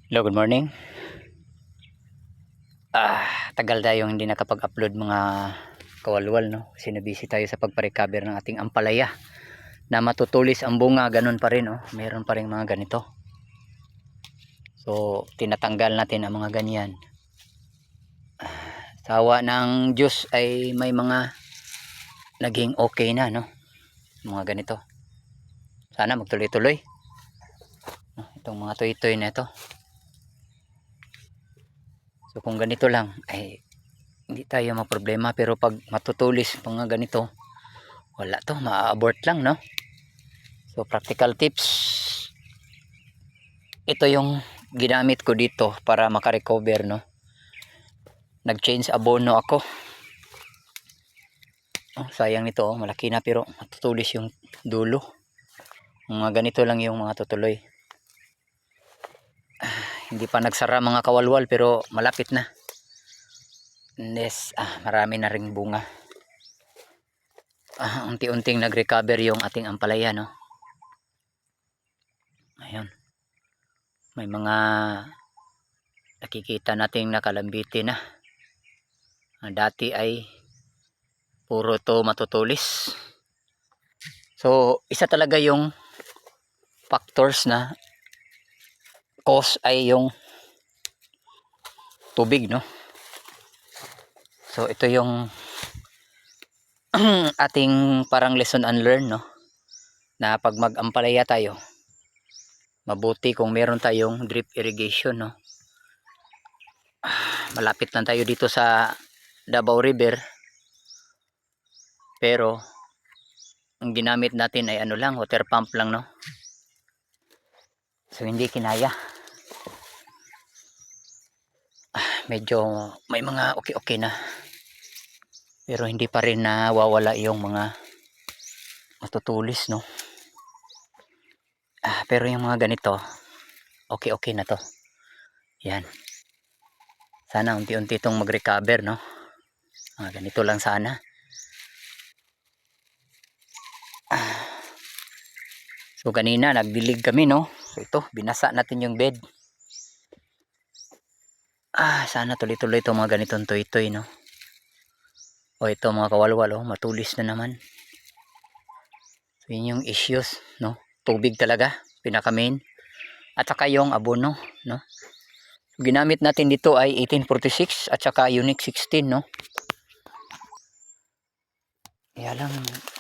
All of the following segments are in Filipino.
Hello, good morning. Tagal tayong hindi nakapag-upload mga kawalwal, no? Kasi nabisi tayo sa pagpa-recover ng ating ampalaya na matutulis ang bunga, ganun pa rin, oh. Meron pa rin mga ganito. So, tinatanggal natin ang mga ganyan. Sawa ng Diyos ay may mga naging okay na, no? Mga ganito. Sana magtuloy-tuloy. Itong mga toy-toy na ito. So, kung ganito lang, ay hindi tayo maproblema, pero pag matutulis mga ganito, wala to, ma-abort lang, no? So practical tips, ito yung ginamit ko dito para makarecover, no? Nag-change abono ako. Sayang nito, malaki na pero matutulis yung dulo. Mga ganito lang yung mga tutuloy. Hindi pa nagsara mga kawalwal pero malapit na. Yes, marami na ring bunga. Unti-unting nag-recover yung ating ampalaya, no? Ayun. May mga nakikita nating nakalambiti na. Dati ay puro to matutulis. So isa talaga yung factors na cause ay yung tubig, no? So ito yung ating parang lesson unlearned, no? Na pag mag-ampalaya tayo, mabuti kung meron tayong drip irrigation, no? Malapit lang tayo dito sa Davao River, pero ang ginamit natin ay ano lang, water pump lang, no? So hindi kinaya. Medyo may mga okay na, pero hindi pa rin nawawala yung mga matutulis, no? Pero yung mga ganito, okay na to. Yan. Sana unti-unti itong mag-recover, no? Ganito lang sana. So kanina nagdilig kami, no? So ito, binasa natin yung bed. Sana tuloy-tuloy itong mga ganitong toy-toy, no? O ito mga kawalwal, oh, matulis na naman. So yun yung issues, no? Tubig talaga, pinaka main. At saka yung abono, no? Ginamit natin dito ay 1846 at saka Unique 16, no? Kaya lang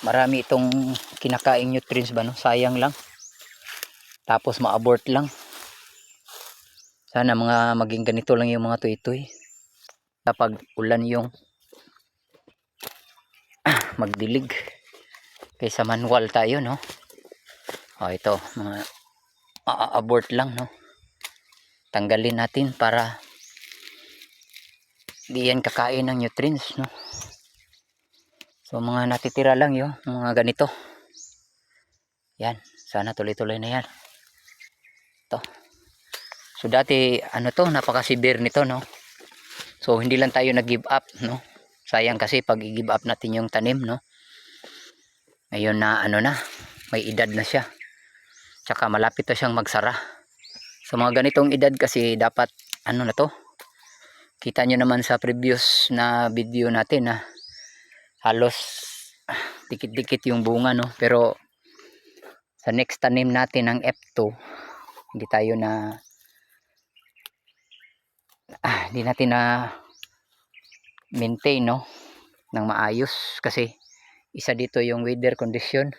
marami itong kinakaing nutrients ba, no? Sayang lang. Tapos ma-abort lang. Sana mga maging ganito lang yung mga toy-toy. Kapag ulan yung magdilig. Kaysa manual tayo, no? Ito, mga abort lang, no? Tanggalin natin para di yan kakain ng nutrients, no? So mga natitira lang yung mga ganito. Yan, sana tuloy-tuloy na yan. Ito. So dati ano to, napaka-severe nito, no? So hindi lang tayo nag-give up, no? Sayang kasi pag i-give up natin yung tanim, no? Ngayon na ano na, may edad na siya. Tsaka malapit na siyang magsara. Sa mga ganitong edad kasi dapat ano na to. Kita nyo naman sa previous na video natin na halos dikit-dikit yung bunga, no? Pero sa next tanim natin ng F2, hindi tayo na hindi natin na maintain, no, ng maayos kasi isa dito yung weather condition.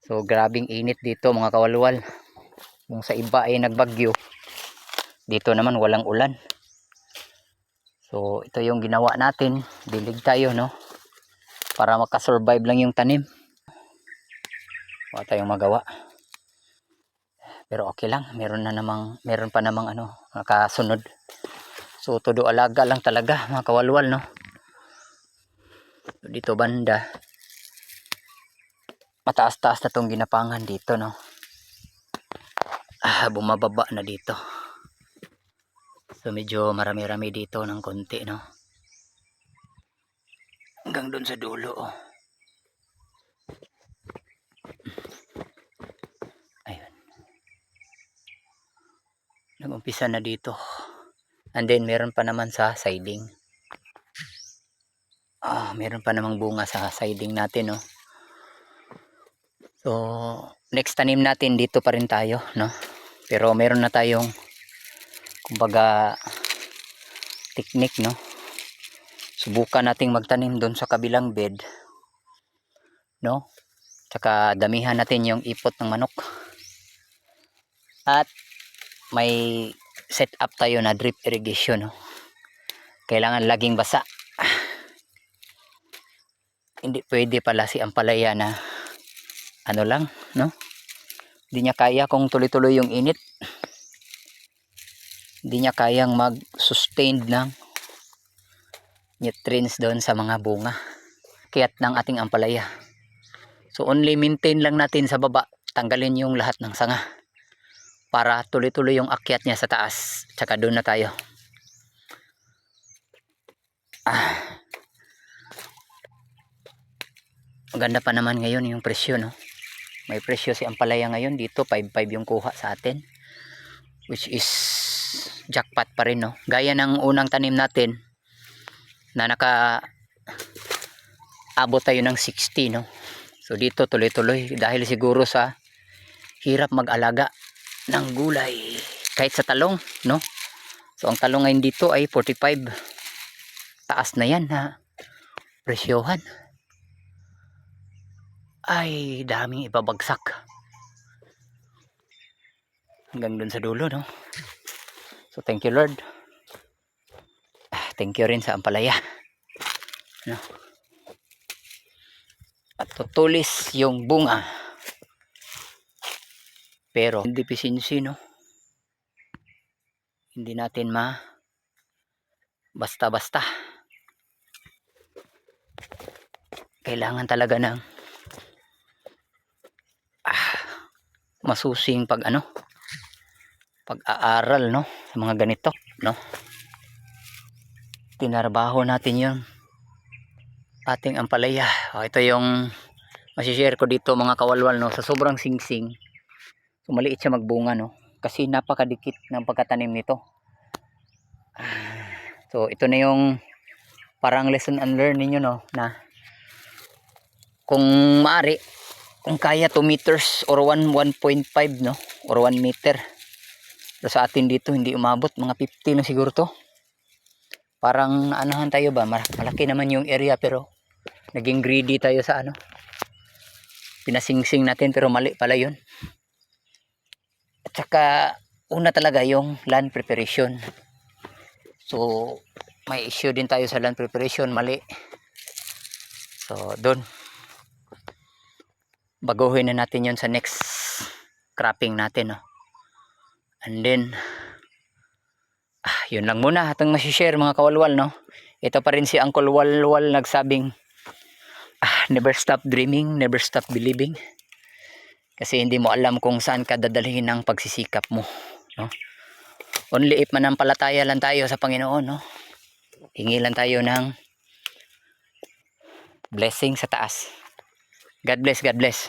So grabing init dito mga kawalwal. Kung sa iba ay nagbagyo, dito naman walang ulan. So ito yung ginawa natin, dilig tayo, no, para makasurvive lang yung tanim. Wala tayong magawa. Pero okay lang, meron pa namang ano, nakasunod. So todo alaga lang talaga mga kawalwal, no. So, dito banda mataas-taas na tong ginapangan dito, no. Bumababa na dito. So medyo marami-rami dito ng konti, no. Hanggang doon sa dulo, oh. Ayun. Nag-umpisa na dito. And then meron pa naman sa siding. Meron pa namang bunga sa siding natin, no. So next tanim natin dito pa rin tayo, no. Pero meron na tayong kumbaga technique, no. Subukan nating magtanim doon sa kabilang bed, no. Tsaka damihan natin yung ipot ng manok. At may set up tayo na drip irrigation, no. Kailangan laging basa. Hindi pwede pala si ampalaya na ano lang, no. Hindi niya kaya kung tuloy-tuloy yung init. Hindi niya kayang mag-sustain ng nutrients doon sa mga bunga. Kiyat ng ating ampalaya. So only maintain lang natin sa baba. Tanggalin yung lahat ng sanga. Para tuloy-tuloy yung akyat niya sa taas. Tsaka doon na tayo. Maganda pa naman ngayon yung presyo, no. May presyo si ampalaya ngayon dito. 5.5 yung kuha sa atin. Which is jackpot pa rin, no. Gaya ng unang tanim natin na abot tayo ng 60, no. So dito tuloy-tuloy dahil siguro sa hirap mag-alaga ng gulay kahit sa talong, no. So ang talong ngayon dito ay 45. Taas na yan na presyohan. Ay daming ibabagsak hanggang dun sa dulo, no. So thank you Lord. Thank you rin sa ampalaya, no. At tutulis yung bunga. Pero deficiency, no. Hindi natin basta-basta. Kailangan talaga ng masusing pag-aaral, no, sa mga ganito, no. Tinarbaho natin yung ating ampalaya. Ito yung masishare ko dito mga kawalwal, no. Sa sobrang singsing, so maliit siya magbunga, no, kasi napakadikit ng pagkatanim nito. So ito na yung parang lesson and learn ninyo, no, na kung maaari, kung kaya 2 meters or 1.5, no, or 1 meter. Pero sa atin dito hindi umabot, mga 50 na siguro to. Parang anahan tayo ba, malaki naman yung area pero naging greedy tayo sa pinasingsing natin, pero mali pala yun. At saka una talaga yung land preparation. So may issue din tayo sa land preparation, mali. So doon baguhin na natin yun sa next cropping natin, no. And then yun lang muna atong masishare mga kawalwal, no. Ito pa rin si Uncle Walwal nagsabing never stop dreaming, never stop believing. Kasi hindi mo alam kung saan ka dadalhin ng pagsisikap mo, no. Only if manampalataya lang tayo sa Panginoon, no. Hingi lang tayo ng blessing sa taas. God bless, God bless.